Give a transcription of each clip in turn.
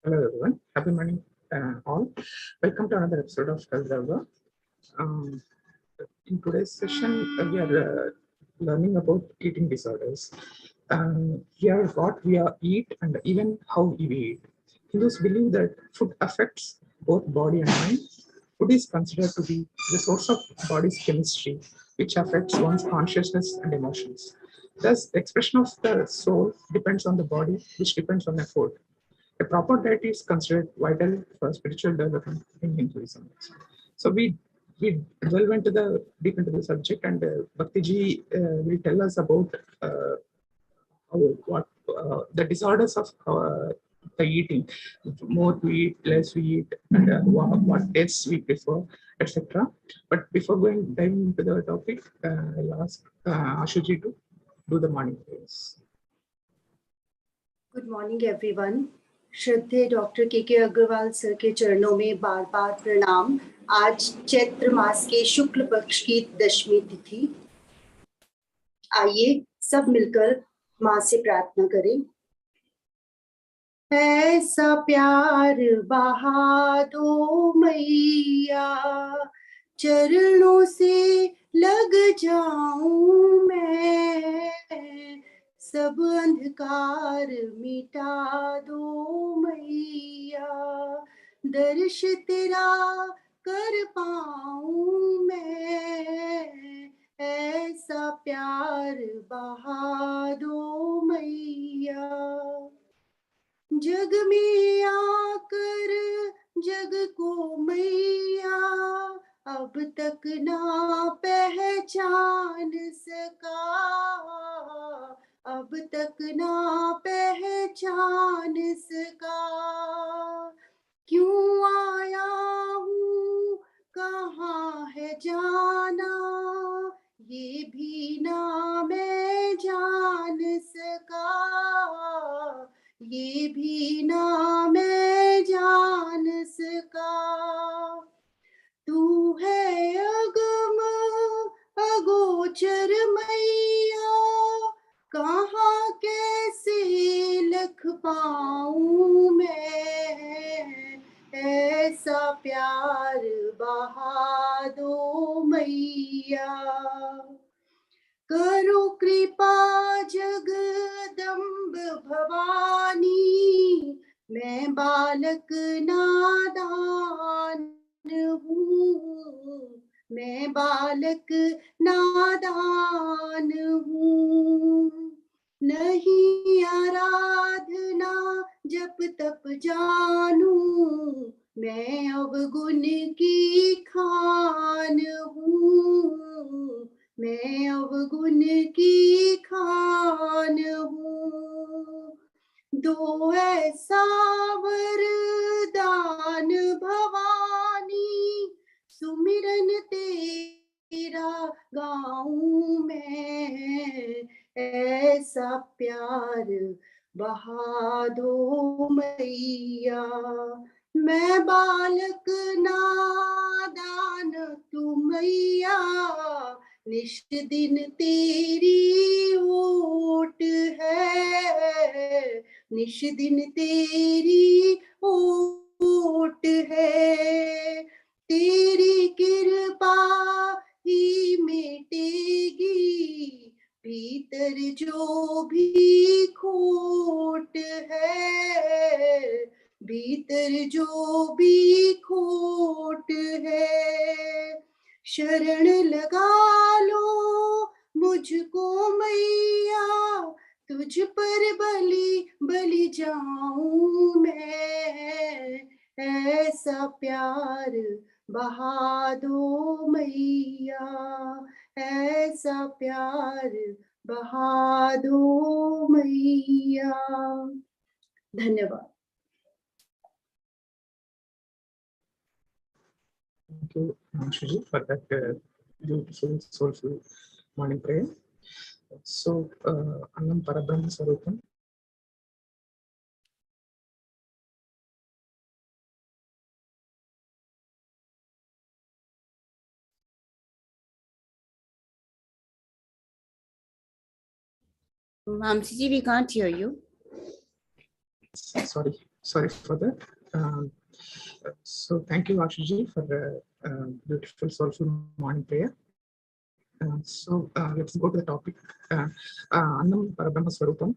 Hello everyone, happy morning all. Welcome to another episode of Health Delver. In today's session, we are learning about eating disorders. Here, what we eat and even how we eat. Hindus believe that food affects both body and mind. Food is considered to be the source of body's chemistry, which affects one's consciousness and emotions. Thus, the expression of the soul depends on the body, which depends on the food. A proper diet is considered vital for spiritual development in Hinduism. So we delve into the deep into the subject, and Bhakti ji will tell us about what the disorders of the eating. More we eat, less we eat, and what tastes we prefer, etc. But before diving into the topic, I'll ask Ashuji to do the morning prayers. Good morning everyone. श्रद्धेय doctor के Agarwal sir के चरणों में बार बार प्रणाम। आज चैत्र मास के शुक्ल पक्ष की दशमी तिथि। आइए सब मिलकर माँ से प्रार्थना करें। ऐसा प्यार बहा दो मैया, चरणों से लग जाऊं मैं, सब अंधकार मिटा दो मैया, दर्श तेरा कर पाऊं मैं, ऐसा प्यार बहा दो मैया। जग में आकर जग को मैया अब तक ना पहचान सका, अब तक ना पहचान सका। क्यों आया हूँ कहाँ है जाना, ये भी ना मैं जान सका, ये भी ना मैं जान सका। तू है अगम अगोचर मैया, कहाँ कैसे लख पाऊं मैं, ऐसा प्यार बहा दो मैया। करो कृपा जगदम्ब भवानी, मैं बालक नादान हूँ, मैं बालक नादान हूँ। नहीं आराधना जप तप जानू, मैं अवगुण की खान हूँ, मैं अवगुण की खान हूँ। दो ऐसा वरदान भवानी, सुमिरन तेरा गाऊं मैं, ऐसा प्यार बहा दो मैया। मैं बालक नादान तू मैया, निश दिन तेरी ओट है, निश दिन तेरी ओट है। तेरी कृपा ही मिटेगी, भीतर जो भी खोट है, भीतर जो भी खोट है। शरण लगा लो मुझको मैया, तुझ पर बलि जाऊं मैं, ऐसा प्यार बहा दो मैया, ऐसा प्यार बहा दो मैया। धन्यवाद। Thank you, Anshuji, for that beautiful, soulful morning prayer. So, Annam Parabrahma Sarupam. Mamsi ji, we can't hear you. Sorry. Sorry for that. So thank you, Ashiji, for the beautiful, soulful morning prayer. Let's go to the topic. Annam Parabrahma Swarupam.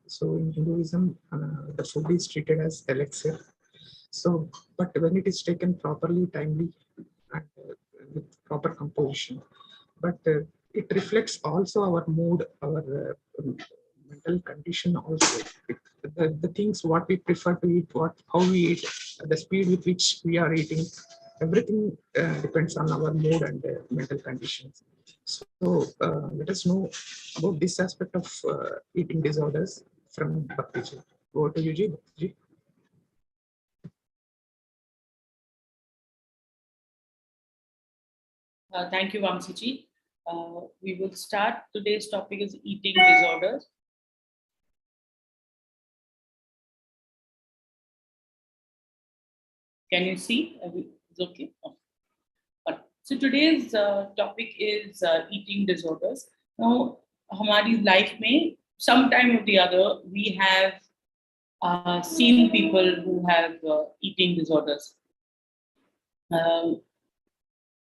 So in Hinduism, the food is treated as elixir. So, but when it is taken properly, timely, and with proper composition, but it reflects also our mood, our mental condition also. The things what we prefer to eat, how we eat, the speed with which we are eating, everything depends on our mood and mental conditions. So let us know about this aspect of eating disorders from Bhaktiji. Over to you, Ji. Bhaktiji. Thank you, Vamsiji. We will start. Today's topic is eating disorders. Can you see? It's okay. So today's topic is eating disorders. Now, हमारी life में sometime or the other we have seen people who have eating disorders.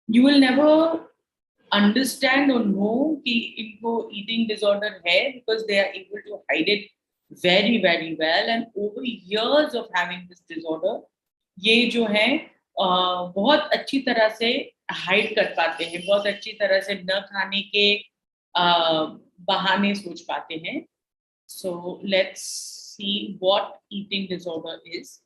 You will never understand or know कि इनको eating disorder है because they are able to hide it very very well, and over years of having this disorder ये जो है बहुत अच्छी तरह से hide कर पाते हैं, बहुत अच्छी तरह से न खाने के बहाने सोच पाते हैं. So let's see what eating disorder is.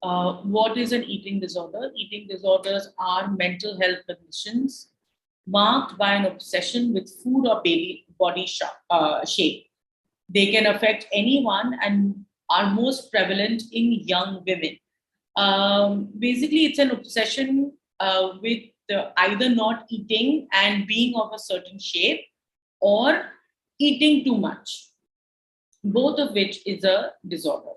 What is an eating disorder? Eating disorders are mental health conditions marked by an obsession with food or body shape. They can affect anyone and are most prevalent in young women. Basically, it's an obsession with either not eating and being of a certain shape or eating too much, both of which is a disorder.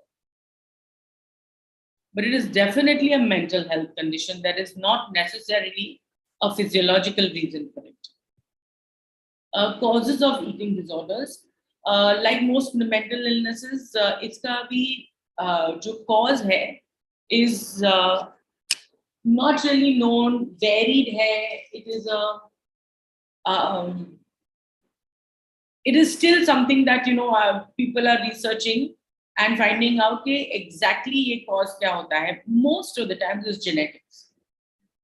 But it is definitely a mental health condition. That is not necessarily a physiological reason for it. Causes of eating disorders, like most mental illnesses, इसका भी जो cause है is not really known, varied hai. It is still something that people are researching and finding out कि exactly ये cause क्या होता है. Most of the times is genetics.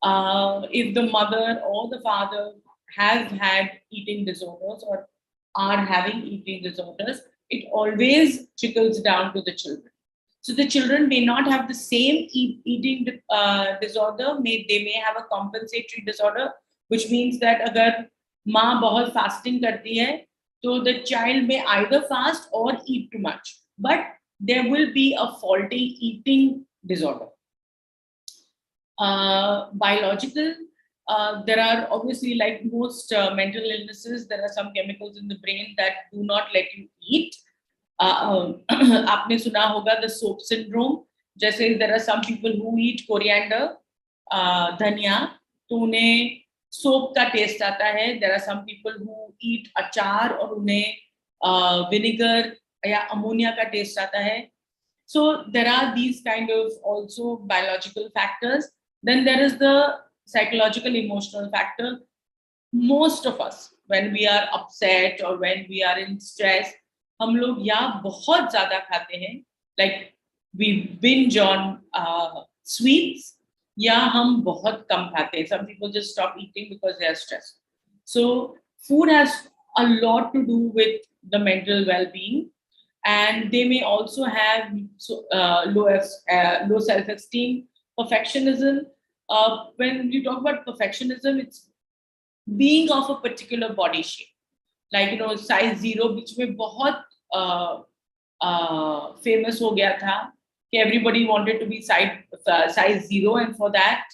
If the mother or the father have had eating disorders or are having eating disorders, it always trickles down to the children. So the children may not have the same eating disorder. They may have a compensatory disorder, which means that अगर माँ बहुत fasting करती है, so the child may either fast or eat too much, but there will be a faulty eating disorder. Biological, there are obviously, like most mental illnesses, there are some chemicals in the brain that do not let you eat. आपने सुना होगा the soap syndrome. जैसे there are some people who eat coriander, धनिया, तो उन्हें soap का taste आता है. There are some people who eat अचार और उन्हें vinegar या ammonia का taste आता है. So there are these kind of also biological factors. Then there is the psychological emotional factor. Most of us, when we are upset or when we are in stress, हम लोग या बहुत ज़्यादा खाते हैं, like we binge on sweets, या हम बहुत कम खाते हैं. Some people just stop eating because they are stressed. So food has a lot to do with the mental well-being, and they may also have low self-esteem, perfectionism. When you talk about perfectionism, it's being of a particular body shape. Like size 0 बीच में बहुत famous हो गया था कि everybody wanted to be size 0, and for that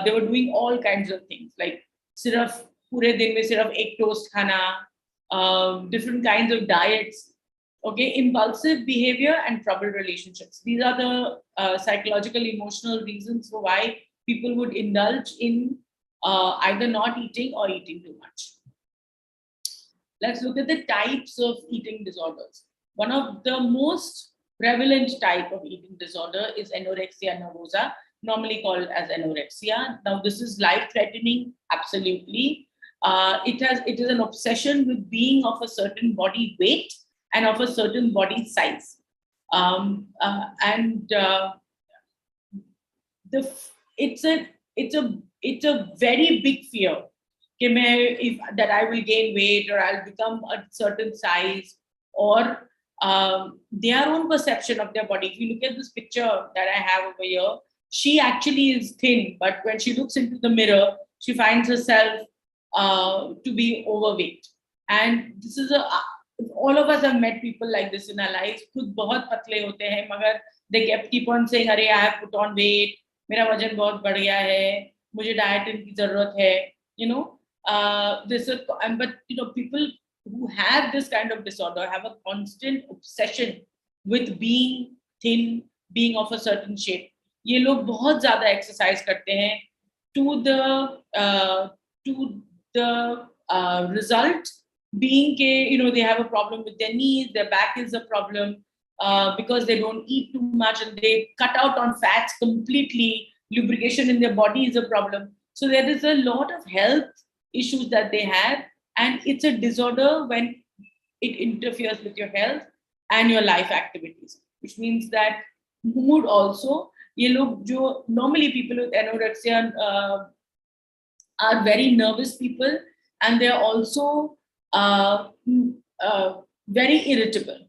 they were doing all kinds of things, like सिर्फ पूरे दिन में सिर्फ एक toast खाना, different kinds of diets. Okay, impulsive behavior and troubled relationships. These are the psychological, emotional reasons for why people would indulge in either not eating or eating too much. Let's look at the types of eating disorders. One of the most prevalent type of eating disorder is anorexia nervosa, normally called as anorexia. Now, this is life-threatening, absolutely. It is an obsession with being of a certain body weight and of a certain body size. It's a very big fear that I will gain weight or I'll become a certain size, or their own perception of their body. If you look at this picture that I have over here, she actually is thin, but when she looks into the mirror, she finds herself to be overweight. And this is all of us have met people like this in our lives. खुद बहुत पतले होते हैं, मगर they keep on saying, "अरे, I have put on weight. मेरा वजन बहुत बढ़ गया है. मुझे डाइटिंग की जरूरत है." You know, but people who have this kind of disorder have a constant obsession with being thin, being of a certain shape. ये लोग बहुत ज़्यादा exercise करते हैं to the result being they have a problem with their knees, their back is a problem because they don't eat too much and they cut out on fats completely. Lubrication in their body is a problem. So there is a lot of health issues that they have, and it's a disorder when it interferes with your health and your life activities, which means that mood also. ये लोग जो normally people with anorexia are very nervous people, and they are also very irritable.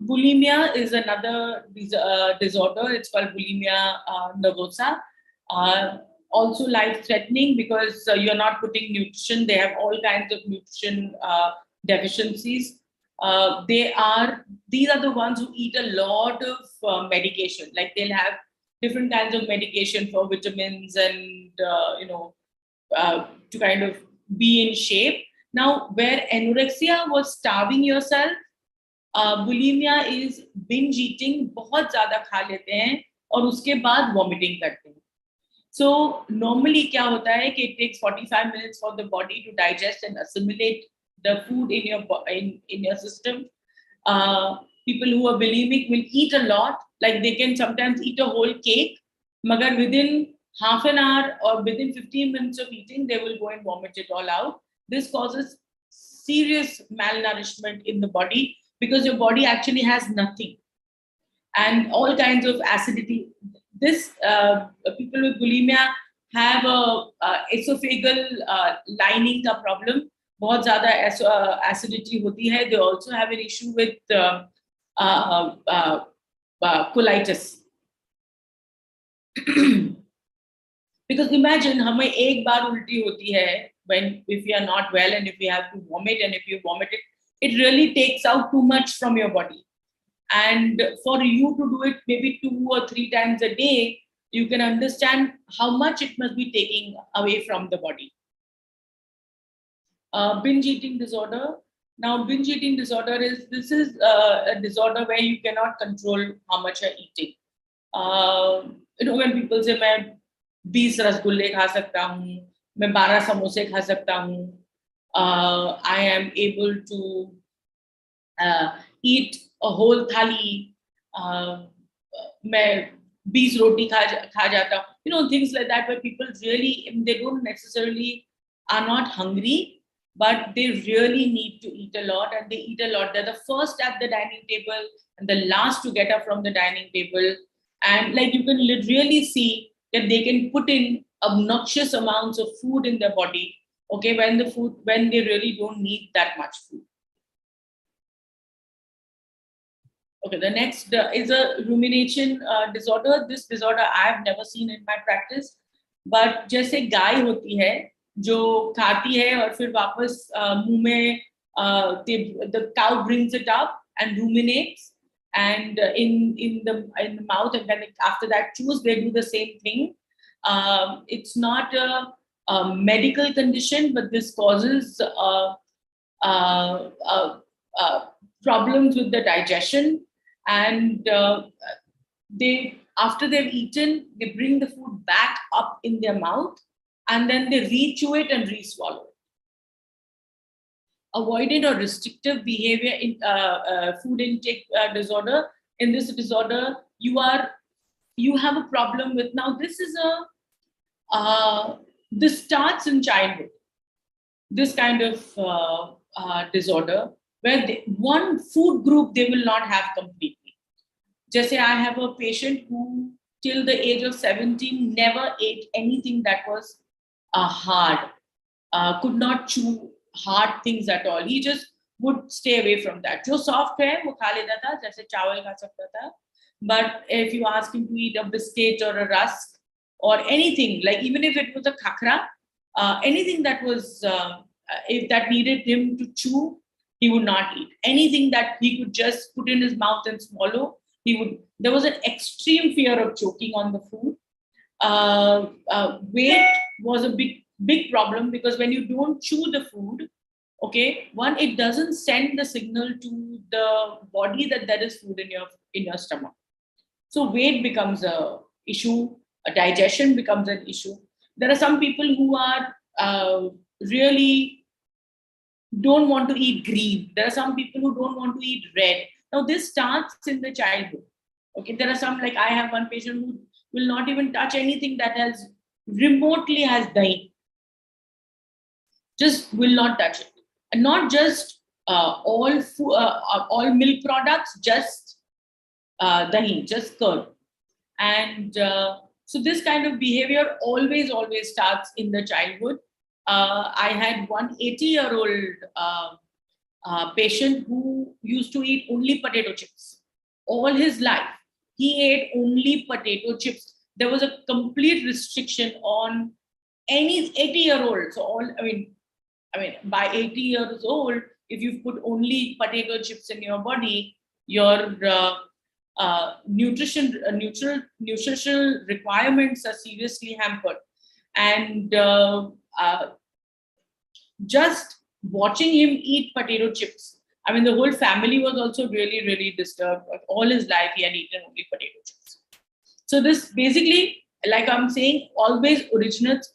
Bulimia is another disorder. It's called bulimia nervosa. Also life-threatening because you're not putting nutrition. They have all kinds of nutrition deficiencies. These are the ones who eat a lot of medication. Like they'll have different kinds of medication for vitamins and to kind of be in shape. Now, where anorexia was starving yourself, bulimia is binge eating. बहुत ज़्यादा खा लेते हैं और उसके बाद vomiting करते हैं. So normally क्या होता है कि it takes 45 minutes for the body to digest and assimilate the food in your system. People who are bulimic will eat a lot, like they can sometimes eat a whole cake, magar within half an hour or within 15 minutes of eating, they will go and vomit it all out. This causes serious malnourishment in the body because your body actually has nothing, and all kinds of acidity. This people with bulimia have a esophageal lining का problem. बहुत ज़्यादा acidity होती है. They also have an issue with colitis. Because imagine हमें एक बार उल्टी होती है if we are not well and if we have to vomit, and if you vomit it really takes out too much from your body. And for you to do it maybe 2 or 3 times a day, you can understand how much it must be taking away from the body. Binge eating disorder. Now, binge eating disorder is a disorder where you cannot control how much you're eating. When people say, मैं 20 रसगुल्ले खा सकता हूँ, मैं 12 समोसे खा सकता हूँ, I am able to eat a whole thali, मैं 20 रोटी खा जाता हूँ. Things like that, where people really, they don't necessarily are not hungry, but they really need to eat a lot, and they eat a lot. They're the first at the dining table and the last to get up from the dining table. And like you can really see that they can put in obnoxious amounts of food in their body, okay, when they really don't need that much food. Okay, the next is a rumination disorder. This disorder I have never seen in my practice, but जैसे गाय होती है जो खाती है और फिर वापस मुंह में the cow brings it up and ruminates, and in the mouth, and then after that chews. They do the same thing. It's not a medical condition, but this causes problems with the digestion, and after they've eaten, they bring the food back up in their mouth, and then they re-chew it and re-swallow it. avoidant or restrictive behavior in food intake disorder. In this disorder, you have a problem with. Now this is this starts in childhood, this kind of disorder, where one food group they will not have completely. Just say I have a patient who till the age of 17 never ate anything that was hard, could not chew hard things at all. He just would stay away from that. जो soft है वो खा लेता था, जैसे चावल खा सकता था. But if you ask him to eat a biscuit or a rusk or anything, like even if it was a khakra, anything that was if that needed him to chew, he would not eat. Anything that he could just put in his mouth and swallow, he would. There was an extreme fear of choking on the food. Weight was a big problem, because when you don't chew the food, okay, one, it doesn't send the signal to the body that there is food in your stomach. So weight becomes a issue, a digestion becomes an issue. There are some people who are really don't want to eat green. There are some people who don't want to eat red. Now this starts in the childhood. Okay, there are some, like I have one patient who will not even touch anything that has remotely has dahi. Just will not touch it. And not just all milk products, just dahi, just curd. And so this kind of behavior always starts in the childhood. I had one 80-year-old patient who used to eat only potato chips all his life. He ate only potato chips. There was a complete restriction on any 80-year-old. So I mean, by 80 years old, if you put only potato chips in your body, your nutritional requirements are seriously hampered. And just watching him eat potato chips, I mean, the whole family was also really disturbed. All his life, he had eaten only potato chips. So this basically, like I'm saying, always originates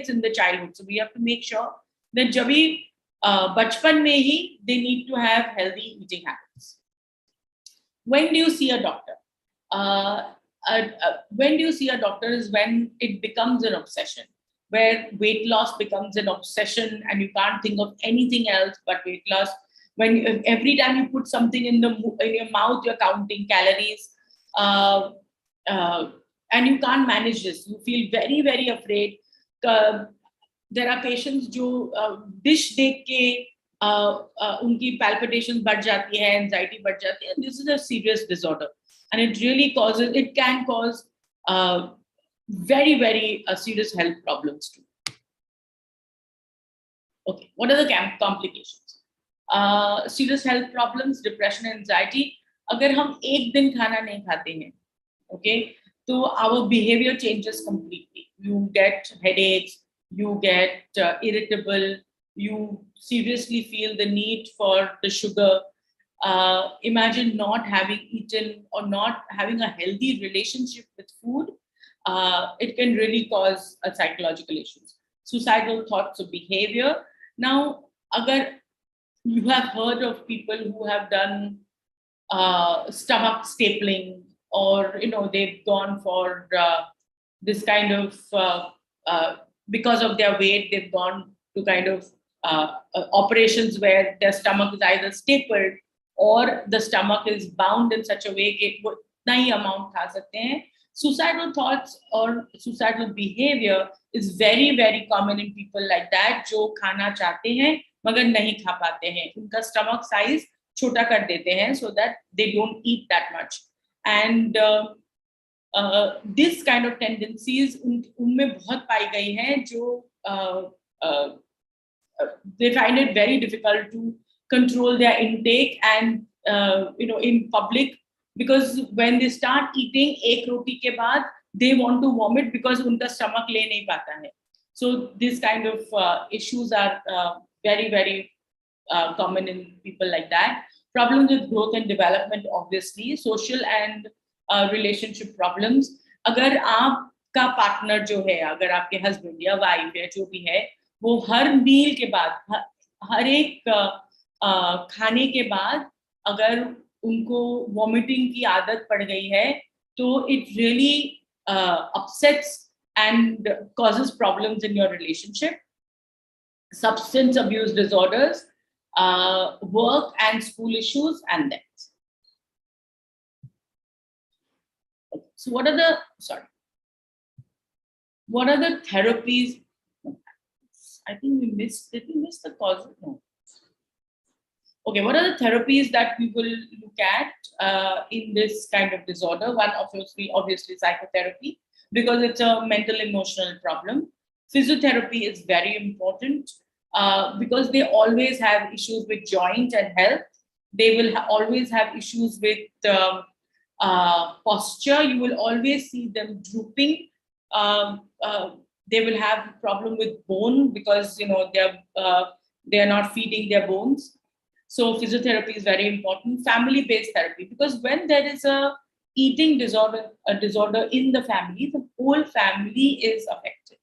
in the childhood. So we have to make sure that जब बचपन में ही they need to have healthy eating habits. When do you see a doctor? When do you see a doctor is when it becomes an obsession, where weight loss becomes an obsession and you can't think of anything else but weight loss. When every time you put something in your mouth, you're counting calories, and you can't manage this. You feel very afraid. There are patients who dish देख के उनकी palpitations बढ़ जाती है, anxiety बढ़ जाती है. This is a serious disorder, and it can cause very serious health problems too. Okay, what are the complications? Serious health problems, depression, anxiety. अगर हम एक दिन खाना नहीं खाते हैं, okay, so our behavior changes completely. You get headaches, you get irritable, you seriously feel the need for the sugar. Imagine not having eaten or not having a healthy relationship with food. It can really cause psychological issues. Suicidal thoughts of behavior. Now, agar you have heard of people who have done stomach stapling, or they've gone for this kind of because of their weight, they've gone to kind of operations where their stomach is either stapled or the stomach is bound in such a way that वो इतना ही amount खा सकते हैं. Suicidal thoughts or suicidal behavior is very common in people like that, जो खाना चाहते हैं मगर नहीं खा पाते हैं. उनका stomach size छोटा कर देते हैं so that they don't eat that much. And this kind of tendencies उनमें बहुत पाई गई हैं, जो they find it very difficult to control their intake and in public, because when they start eating एक रोटी के बाद they want to vomit because उनका stomach ले नहीं पाता है. So this kind of issues are very common in people like that. Problems with growth and development, obviously. Social and relationship problems. अगर आपका partner जो है, अगर आपके husband या wife या जो भी है, वो हर meal के बाद, हर एक खाने के बाद अगर उनको वॉमिटिंग की आदत पड़ गई है तो it really upsets and causes problems in your relationship. Substance abuse disorders, work and school issues, and death. So what are the therapies? I think did we miss the cause? No. Okay, what are the therapies that we will look at in this kind of disorder? One, obviously psychotherapy, because it's a mental emotional problem. Physiotherapy is very important because they always have issues with joint and health. They will always have issues with posture. You will always see them drooping. They will have problem with bone because they are not feeding their bones. So physiotherapy is very important. Family-based therapy, because when there is a eating disorder in the family, the whole family is affected.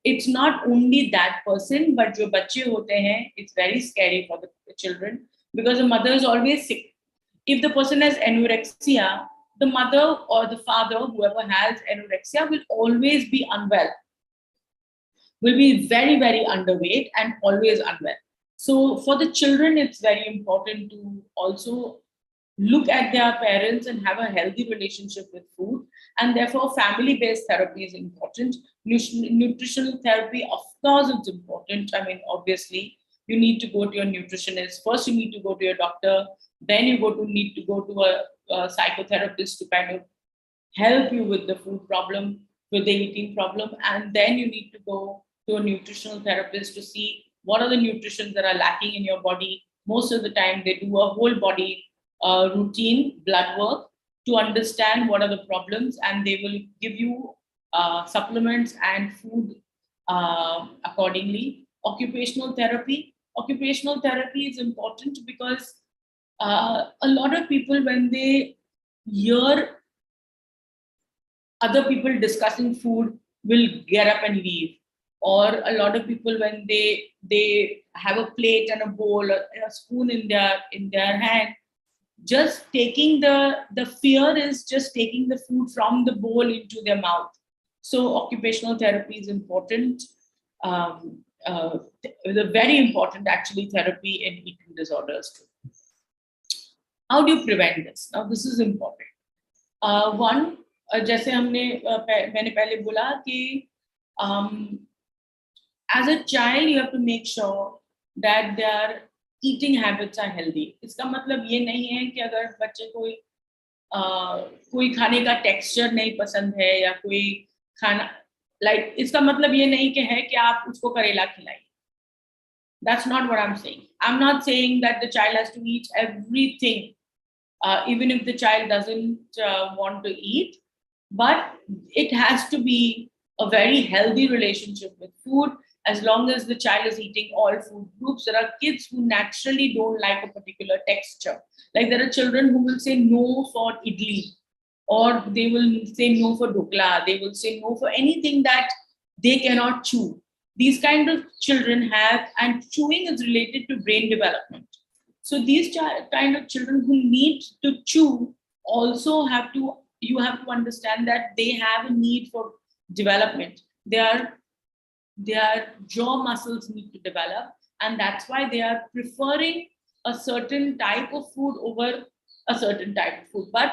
It's not only that person, but जो बच्चे होते हैं, it's very scary for the children because the mother is always sick. If the person has anorexia, the mother or the father, whoever has anorexia, will always be unwell, will be very, very underweight and always unwell. So for the children, it's very important to also look at their parents and have a healthy relationship with food. And therefore, family-based therapy is important. Nutritional therapy, of course, it's important. I mean, obviously, you need to go to your nutritionist. First, you need to go to your doctor. Then you need to go to a psychotherapist to kind of help you with the food problem, with the eating problem. And then you need to go to a nutritional therapist to see what are the nutrients that are lacking in your body. Most of the time, they do a whole body routine blood work to understand what are the problems, and they will give you supplements and food accordingly. Occupational therapy is important because a lot of people, when they hear other people discussing food, will get up and leave. Or a lot of people, when they have a plate and a bowl or a spoon in their hand, just taking the fear is just taking the food from the bowl into their mouth. So occupational therapy is important. It's a very important actually therapy in eating disorders too. How do you prevent this? Now this is important. One, जैसे मैंने पहले बोला कि as a child you have to make sure that their eating habits are healthy. इसका मतलब ये नहीं है कि अगर बच्चे कोई खाने का texture नहीं पसंद है या कोई खाना इसका मतलब ये नहीं कि है कि आप उसको करेला खिलाइए. That's not what I'm saying. I'm not saying that the child has to eat everything, even if the child doesn't want to eat, but it has to be a very healthy relationship with food. As long as the child is eating all food groups, there are kids who naturally don't like a particular texture. Like there are children who will say no for idli, or they will say no for dhokla, they will say no for anything that they cannot chew. These kind of children have, and chewing is related to brain development. So these kind of children who need to chew also you have to understand that they have a need for development. Their jaw muscles need to develop, and that's why they are preferring a certain type of food over a certain type of food. But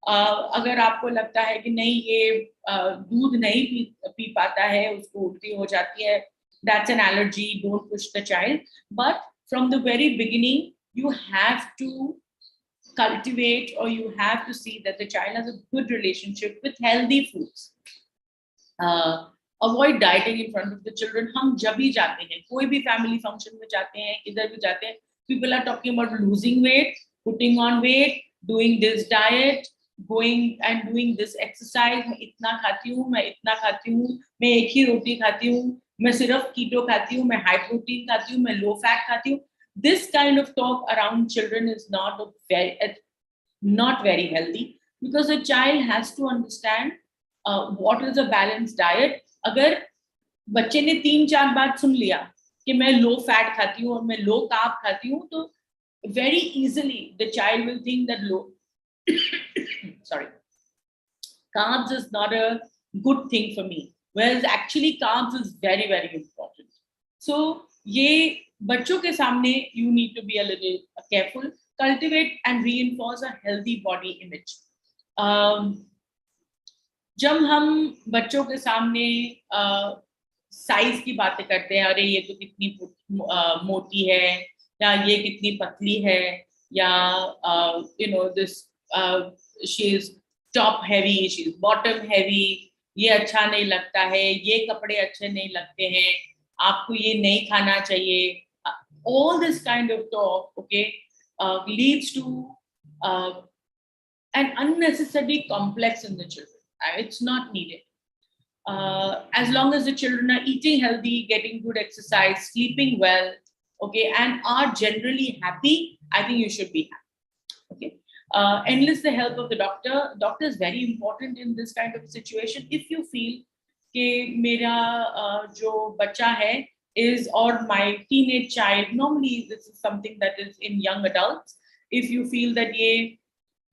अगर आपको लगता है कि नहीं ये दूध नहीं P पाता है, उसको उल्टी हो जाती है, that's an allergy, don't push the child. But from the very beginning, you have to cultivate, or you have to see that the child has a good relationship with healthy foods. Avoid dieting in front of the children. हम जब भी जाते हैं, कोई भी family function में जाते हैं, इधर भी जाते हैं, people are talking about losing weight, putting on weight, doing this diet, going and doing this exercise. मैं इतना खाती हूँ, मैं इतना खाती हूँ, मैं एक ही रोटी खाती हूँ, मैं सिर्फ कीटो खाती हूँ, मैं हाई प्रोटीन खाती हूँ, मैं लो फैट खाती हूँ. This kind of talk around children is not very healthy, because a child has to understand what is a balanced diet. अगर बच्चे ने 3-4 बार सुन लिया कि मैं लो फैट खाती हूँ और मैं लो कार्ब खाती हूँ, तो very easily the child will think that low sorry, carbs is not a good thing for me, whereas actually carbs is very very important. So ye bachcho ke samne you need to be a little careful, cultivate and reinforce a healthy body image. जब हम बच्चों के सामने size की बातें करते हैं, अरे ये तो कितनी मोटी है, या ये कितनी पतली है, या you know this she is top heavy, she is bottom heavy, ये अच्छा नहीं लगता है, ये कपड़े अच्छे नहीं लगते हैं, आपको ये नहीं खाना चाहिए, all this kind of talk, okay, leads to an unnecessary complex in the children. It's not needed. As long as the children are eating healthy, getting good exercise, sleeping well, okay, and are generally happy, I think you should be happy. Okay. Enlist the help of the doctor. Doctor is very important in this kind of situation. If you feel कि मेरा जो बच्चा है is, or my teenage child, normally this is something that is in young adults, if you feel that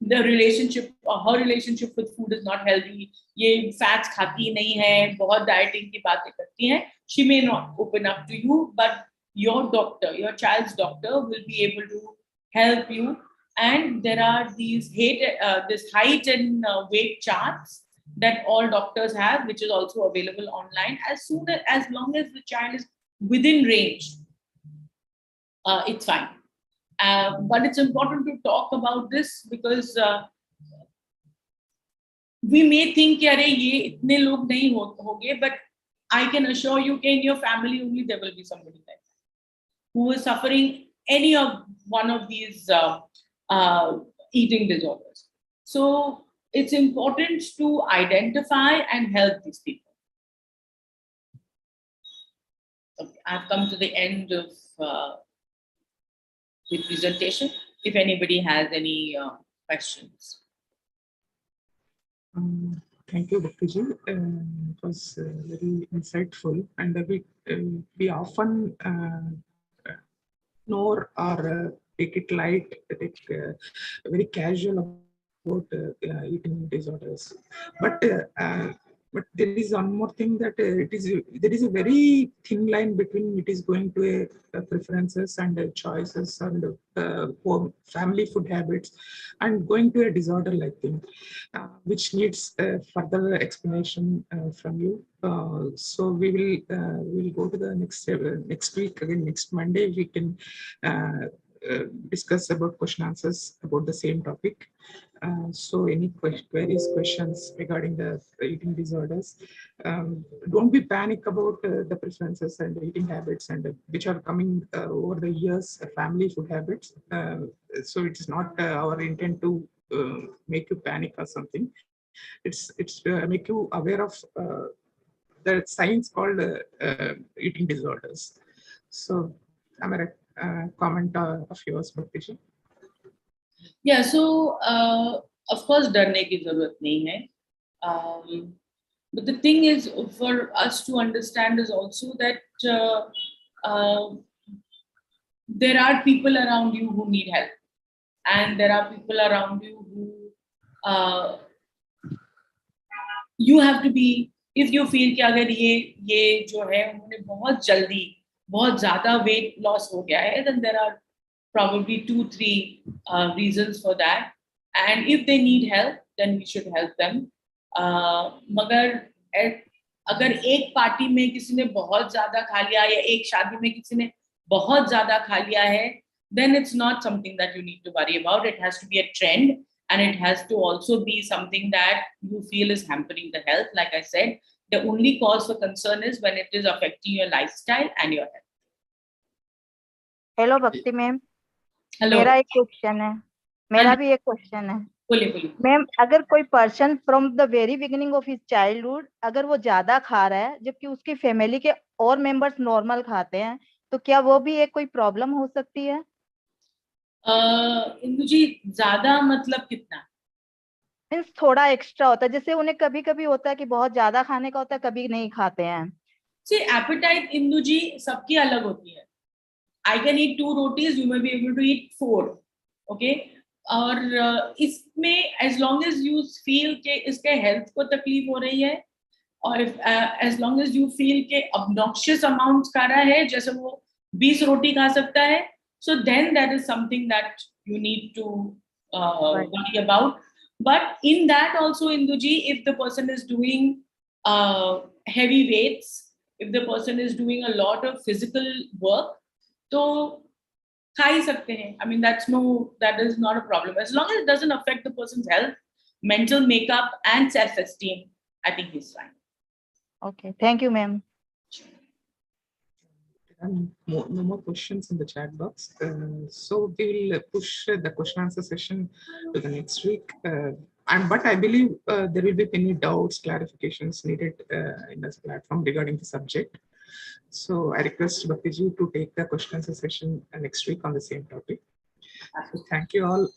the relationship or her relationship with food is not healthy, ये fats खाती नहीं है, बहुत dieting की बातें करती हैं, she may not open up to you, but your doctor, your child's doctor will be able to help you. And there are these this height and weight charts that all doctors have, which is also available online. As long as the child is within range, it's fine. But it's important to talk about this because we may think कि अरे ये इतने लोग नहीं होंगे, but I can assure you कि in your family only there will be somebody like that who is suffering any of one of these eating disorders. So it's important to identify and help these people. Okay, I've come to the end of the presentation. If anybody has any questions. Thank you, Bhakti ji. It was very insightful, and we often ignore or take it light, take very casual about eating disorders. But there is one more thing, that there is a very thin line between it is going to a preferences and choices and family food habits, and going to a disorder like thing, which needs further explanation from you. So we will go to the next week again. Next Monday we can discuss about question answers about the same topic. So any queries, questions regarding the eating disorders, don't be panic about the preferences and eating habits, and which are coming over the years, family food habits. So it is not our intent to make you panic or something. It's make you aware of the science called eating disorders. So I'm a comment of yours, Bhakti ji. Yeah, so of course डरने की जरूरत नहीं है, but the thing is for us to understand is also that there are people around you who need help, and there are people around you who you have to be, if you feel कि अगर ये जो है उन्होंने बहुत जल्दी बहुत ज़्यादा weight loss हो गया है, then there are probably 2-3 reasons for that, and if they need help then we should help them. मगर अगर एक पार्टी में किसी ने बहुत ज़्यादा खा लिया, या एक शादी में किसी ने बहुत ज़्यादा खा लिया है, then it's not something that you need to worry about. It has to be a trend, and it has to also be something that you feel is hampering the health. Like I said, the only cause for concern is when it is affecting your lifestyle and your health. Hello भक्ति ma'am, Hello. मेरा एक question है, मेरा भी एक question है बोलिए ma'am. अगर कोई person from the very beginning of his childhood अगर वो ज्यादा खा रहा है जबकि उसकी फैमिली के और मेंबर्स नॉर्मल खाते हैं, तो क्या वो भी एक कोई प्रॉब्लम हो सकती है? इंदु जी, ज्यादा मतलब कितना? मीन्स थोड़ा एक्स्ट्रा होता है, जैसे उन्हें कभी कभी होता है कि बहुत ज्यादा खाने का होता है, कभी नहीं खाते हैं, See, appetite, Indu ji, सबकी अलग होती है. I can eat 2 rotis, you may be able to eat 4. Okay? और इसमें as long as you feel कि इसके health को तकलीफ हो रही है, और as long as you feel कि obnoxious amounts खा रहा है, जैसे वो 20 रोटी खा सकता है, so then that is something that you need to worry about. But in that also, Induji, if the person is doing heavy weights, if the person is doing a lot of physical work, तो खा ही सकते हैं. I mean, that is not a problem. As long as it doesn't affect the person's health, mental makeup and self-esteem, I think he's fine. Okay, thank you, ma'am. No more questions in the chat box. So we will push the question answer session to the next week. But I believe there will be many doubts, clarifications needed in this platform regarding the subject. So I request Bhaktiji to take the question answer session next week on the same topic. So thank you all